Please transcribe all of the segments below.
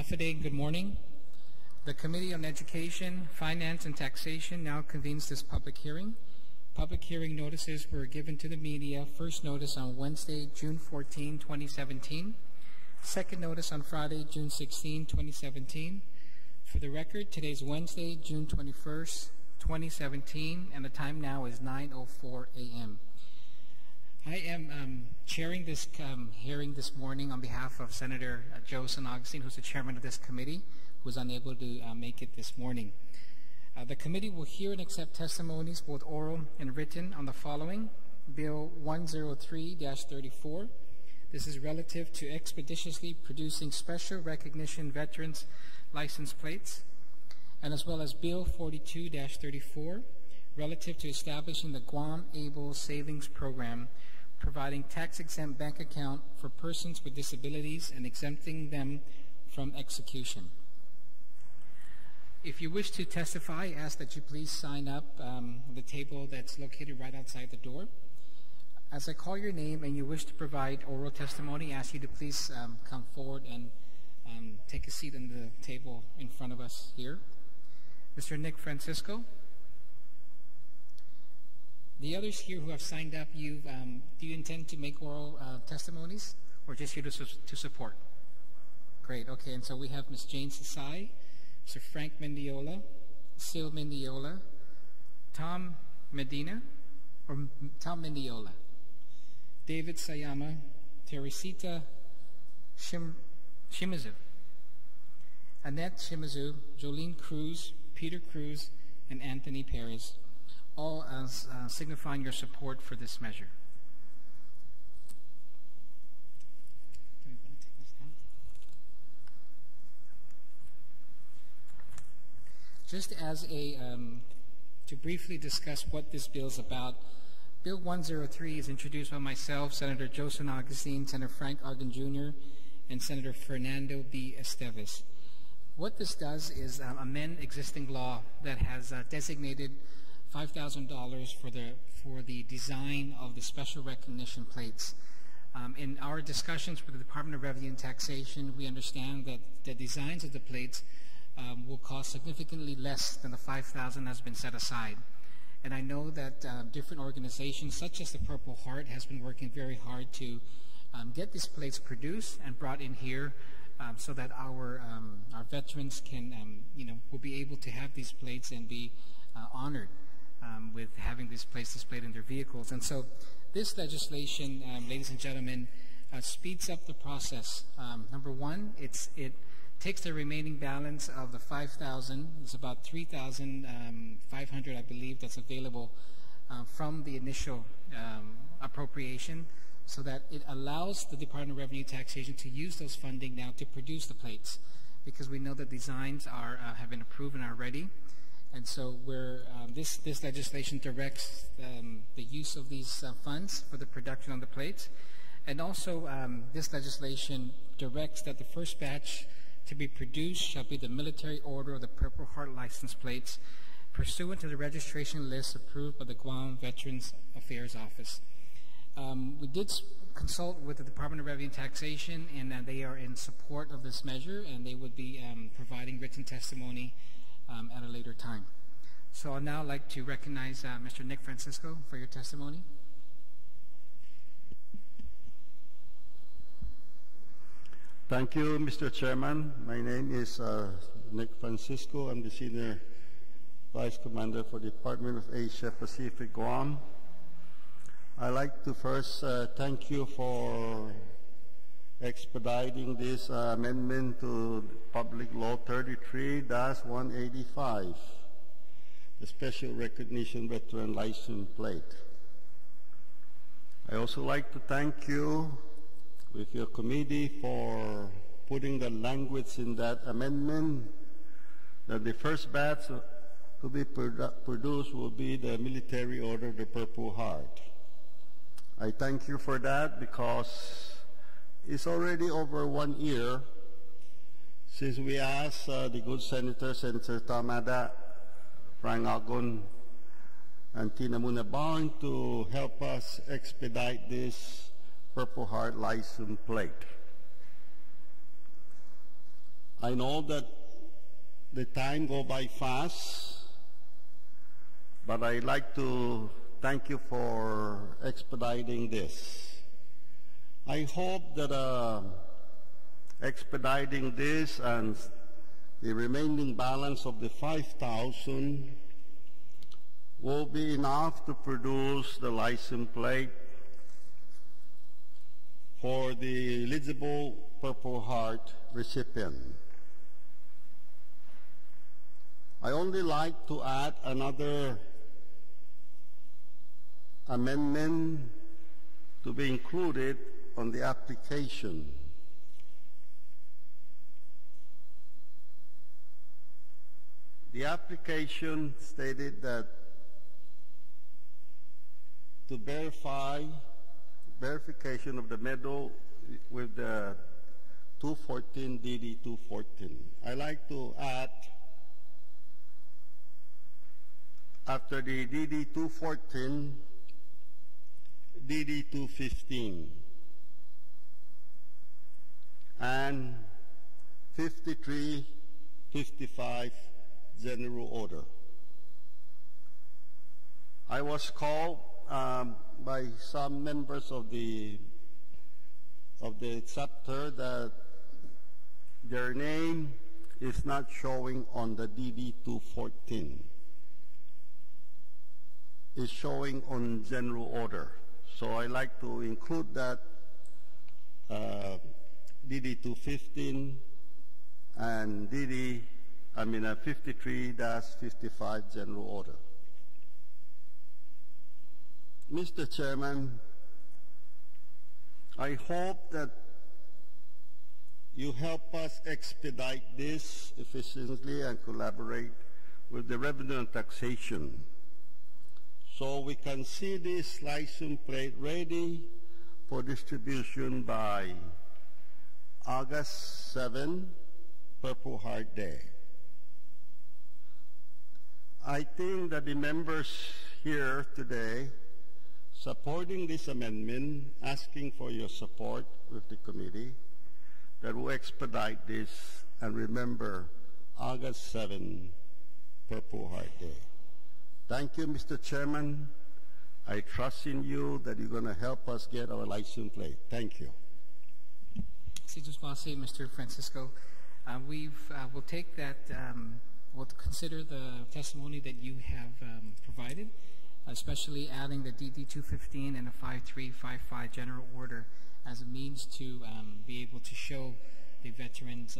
Hafaday, good morning. The Committee on Education, Finance, and Taxation now convenes this public hearing. Public hearing notices were given to the media. First notice on Wednesday, June 14, 2017. Second notice on Friday, June 16, 2017. For the record, today is Wednesday, June 21st, 2017, and the time now is 9:04 a.m. I am chairing this hearing this morning on behalf of Senator Agustin, who's the chairman of this committee, who was unable to make it this morning. The committee will hear and accept testimonies, both oral and written, on the following. Bill 103-34. This is relative to expeditiously producing special recognition veterans license plates, and as well as Bill 42-34, relative to establishing the Guam Able Savings Program, providing tax-exempt bank account for persons with disabilities and exempting them from execution. If you wish to testify, I ask that you please sign up on the table that's located right outside the door. As I call your name and you wish to provide oral testimony, I ask you to please come forward and take a seat on the table in front of us here. Mr. Nick Francisco. The others here who have signed up, do you intend to make oral testimonies, or just here to support? Great, okay, and so we have Ms. Jane Sasai, Mr. Frank Mendiola, Sil Mendiola, Tom Mendiola, David Sayama, Teresita Shimazu, Annette Shimazu, Jolene Cruz, Peter Cruz, and Anthony Perez, all as signifying your support for this measure. Just as to briefly discuss what this bill is about, Bill 103 is introduced by myself, Senator Joseph Agustin, Senator Frank Argan Jr., and Senator Fernando B. Esteves. What this does is amend existing law that has designated $5,000 for the design of the special recognition plates. In our discussions with the Department of Revenue and Taxation, we understand that the designs of the plates will cost significantly less than the $5,000 has been set aside. And I know that different organizations, such as the Purple Heart, has been working very hard to get these plates produced and brought in here so that our veterans can, will be able to have these plates and be honored with having these plates displayed in their vehicles. And so this legislation, ladies and gentlemen, speeds up the process. Number one, it takes the remaining balance of the $5,000. It's about $3,500, I believe, that's available from the initial appropriation, so that it allows the Department of Revenue Taxation to use those funding now to produce the plates, because we know that designs have been approved and are ready. And so this legislation directs the use of these funds for the production of the plates. And also this legislation directs that the first batch to be produced shall be the military order of the Purple Heart license plates, pursuant to the registration list approved by the Guam Veterans Affairs Office. We did consult with the Department of Revenue and Taxation, and they are in support of this measure, and they would be providing written testimony at a later time. So I'd now like to recognize Mr. Nick Francisco for your testimony. Thank you, Mr. Chairman. My name is Nick Francisco. I'm the Senior Vice Commander for the Department of Asia Pacific, Guam. I'd like to first thank you for expediting this amendment to Public Law 33-185, the Special Recognition Veteran License Plate. I also like to thank you with your committee for putting the language in that amendment that the first batch to be produced will be the military order of the Purple Heart. I thank you for that, because it's already over 1 year since we asked the good Senator Tamada, Frank Agon, and Tina Munabang to help us expedite this Purple Heart license plate. I know that the time go by fast, but I'd like to thank you for expediting this. I hope that expediting this and the remaining balance of the 5,000 will be enough to produce the license plate for the eligible Purple Heart recipient. I only like to add another amendment to be included on the application. The application stated that to verification of the medal with the 214 DD 214. I like to add after the DD 214, DD 215 and 5355 general order. I was called by some members of the chapter that their name is not showing on the DD 214. It's showing on general order. So I like to include that DD 215 and 53-55 general order. Mr. Chairman, I hope that you help us expedite this efficiently and collaborate with the Revenue and Taxation so we can see this license plate ready for distribution by August 7, Purple Heart Day. I think that the members here today supporting this amendment, asking for your support with the committee, that will expedite this and remember August 7, Purple Heart Day. Thank you, Mr. Chairman. I trust in you that you're going to help us get our license plate. Thank you. Mr. Francisco, we'll take that, we'll consider the testimony that you have provided, especially adding the DD 215 and the 5355 general order as a means to be able to show the veterans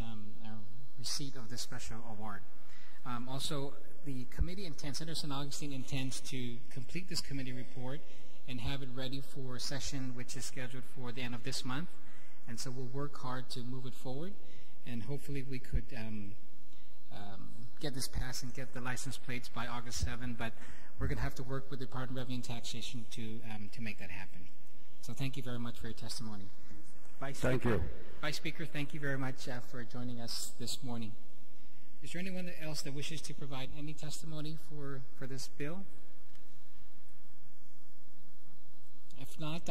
receipt of this special award. Also, the committee intends, Senator San Agustin intends to complete this committee report and have it ready for a session which is scheduled for the end of this month. And so we'll work hard to move it forward, and hopefully we could get this passed and get the license plates by August 7, but we're going to have to work with the Department of Revenue and Taxation to make that happen. So thank you very much for your testimony. Thank you. Vice Speaker, thank you very much for joining us this morning. Is there anyone else that wishes to provide any testimony for this bill? If not,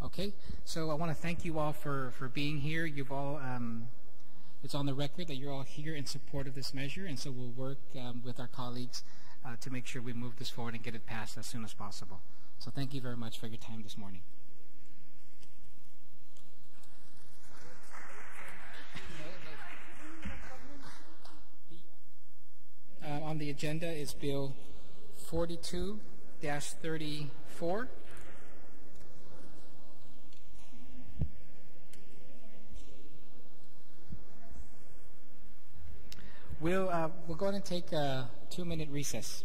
okay, so I want to thank you all for being here. You've all, it's on the record that you're all here in support of this measure, and so we'll work with our colleagues to make sure we move this forward and get it passed as soon as possible. So thank you very much for your time this morning. On the agenda is Bill 42-34. We'll go ahead and take a 2-minute recess.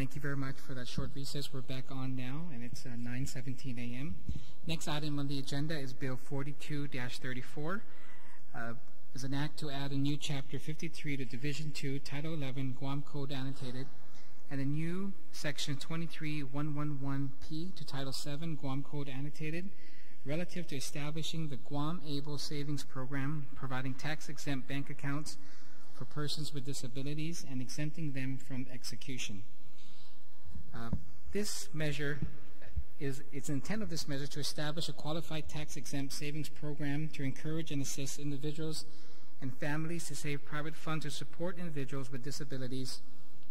Thank you very much for that short recess. We're back on now, and it's 9:17 a.m. Next item on the agenda is Bill 42-34. Is an act to add a new Chapter 53 to Division 2, Title 11, Guam Code Annotated, and a new Section 23111P to Title 7, Guam Code Annotated, relative to establishing the Guam Able Savings Program, providing tax-exempt bank accounts for persons with disabilities and exempting them from execution. This measure its intent of this measure to establish a qualified tax-exempt savings program to encourage and assist individuals and families to save private funds to support individuals with disabilities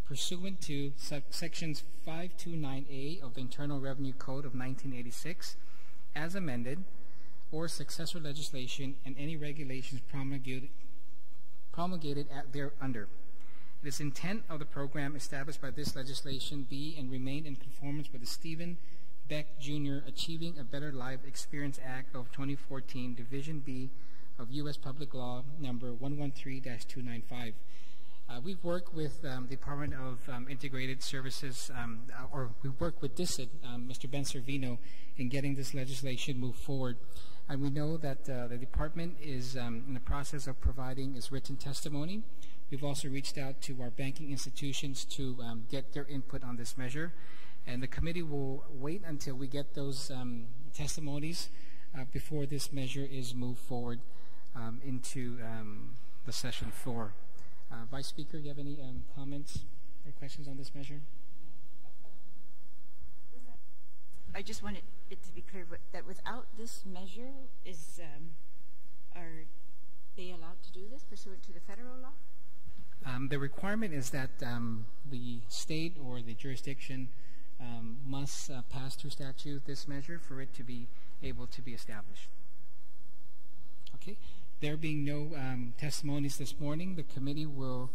pursuant to Sections 529A of the Internal Revenue Code of 1986 as amended, or successor legislation and any regulations promulgated thereunder. It is intent of the program established by this legislation be and remain in conformance with the Stephen Beck Jr. Achieving a Better Life Experience Act of 2014, Division B of U.S. Public Law number 113-295. We've worked with the Department of Integrated Services, or we've worked with DICID, Mr. Ben Servino, in getting this legislation moved forward. And we know that the department is in the process of providing its written testimony. We've also reached out to our banking institutions to get their input on this measure. And the committee will wait until we get those testimonies before this measure is moved forward into the session floor. Vice Speaker, you have any comments or questions on this measure? I just wanted it to be clear that without this measure, are they allowed to do this pursuant to the federal law? The requirement is that the state or the jurisdiction must pass through statute this measure for it to be able to be established. Okay. There being no testimonies this morning, the committee will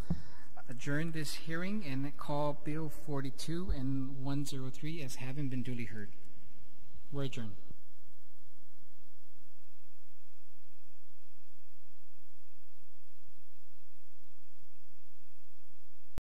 adjourn this hearing and call Bill 42 and 103 as having been duly heard. We're adjourned.